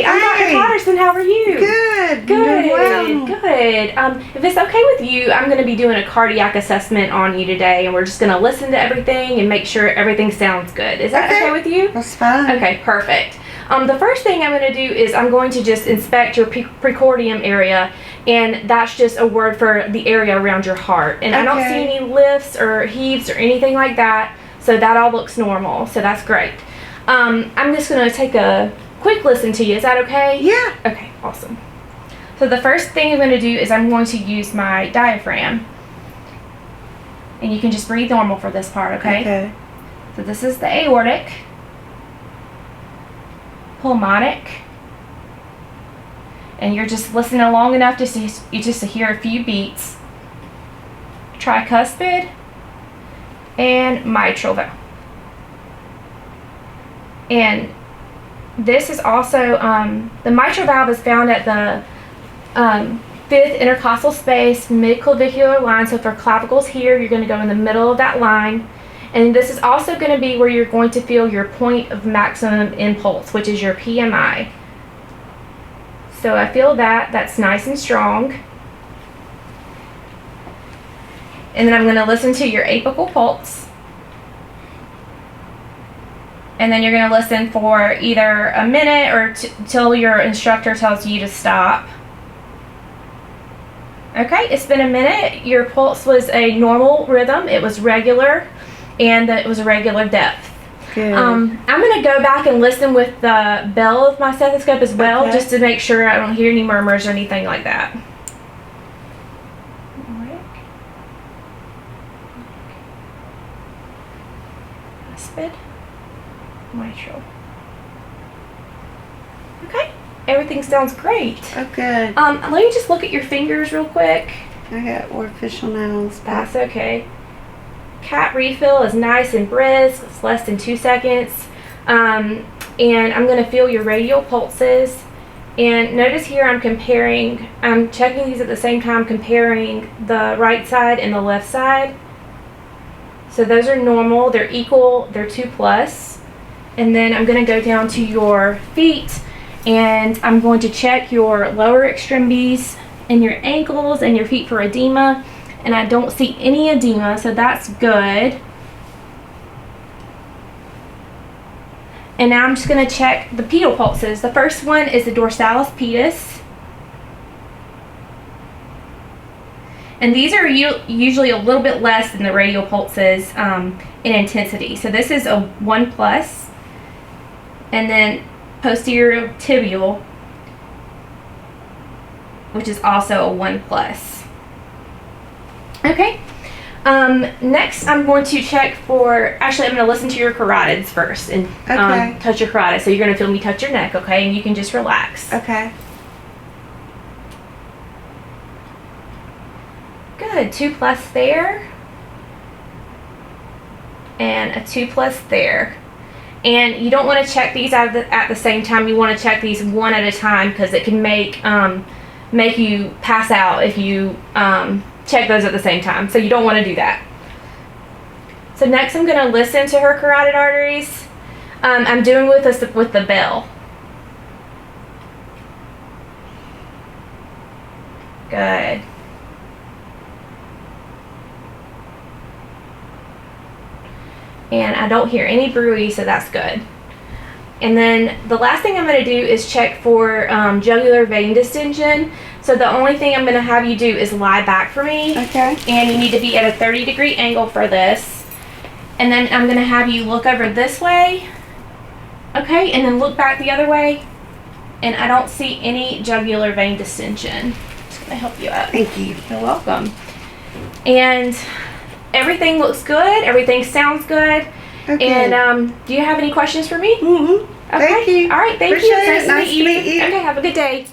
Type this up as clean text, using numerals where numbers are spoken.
I'm Dr. Patterson. How are you? Good. Good. Well. Good. If it's okay with you, I'm going to be doing a cardiac assessment on you today, and we're just going to listen to everything and make sure everything sounds good. Is that okay with you? That's fine. Okay, perfect. The first thing I'm going to do is I'm going to just inspect your precordium area, and that's just a word for the area around your heart. And I don't see any lifts or heaves or anything like that, so that all looks normal, so that's great. I'm just going to take a quick listen to you. Is that okay? Yeah. Okay, awesome. So the first thing I'm going to do is I'm going to use my diaphragm. And you can just breathe normal for this part, okay? Okay. So this is the aortic, pulmonic, and you're just listening long enough to hear a few beats. Tricuspid and mitral valve. And this is also, the mitral valve is found at the fifth intercostal space, mid-clavicular line. So for clavicles here, you're going to go in the middle of that line. And this is also going to be where you're going to feel your point of maximum impulse, which is your PMI. So I feel that's nice and strong. And then I'm going to listen to your apical pulse. And then you're going to listen for either a minute or till your instructor tells you to stop. Okay, it's been a minute. Your pulse was a normal rhythm. It was regular, and it was a regular depth. Good. I'm going to go back and listen with the bell of my stethoscope as well, just to make sure I don't hear any murmurs or anything like that. Aspid. Mitral. Okay, everything sounds great. Oh, good. Let me just look at your fingers real quick. I got artificial nails. That's okay. Cat refill is nice and brisk. It's less than 2 seconds. And I'm going to feel your radial pulses. And notice here I'm checking these at the same time, comparing the right side and the left side. So those are normal. They're equal. They're 2+. And then I'm going to go down to your feet, and I'm going to check your lower extremities and your ankles and your feet for edema. And I don't see any edema, so that's good. And now I'm just going to check the pedal pulses. The first one is the dorsalis pedis. And these are usually a little bit less than the radial pulses in intensity. So this is a 1+. And then posterior tibial, which is also a 1+. Okay. Next, I'm going to check for. Actually, I'm going to listen to your carotids first and touch your carotids. So you're going to feel me touch your neck, okay? And you can just relax. Okay. Good. 2+ there, and a 2+ there. And you don't want to check these at the same time. You want to check these one at a time, because it can make you pass out if you check those at the same time. So you don't want to do that. So next I'm going to listen to her carotid arteries. I'm doing with the bell. Good. And I don't hear any bruit, so that's good. And then the last thing I'm going to do is check for jugular vein distension. So the only thing I'm going to have you do is lie back for me. Okay. And you need to be at a 30-degree angle for this. And then I'm going to have you look over this way. Okay, and then look back the other way. And I don't see any jugular vein distension. Just going to help you out. Thank you. You're welcome. And everything looks good. Everything sounds good. Okay. And do you have any questions for me? Mm-hmm. Okay. Thank you. All right. Thank Appreciate you. it. Nice to meet you. Okay. Have a good day.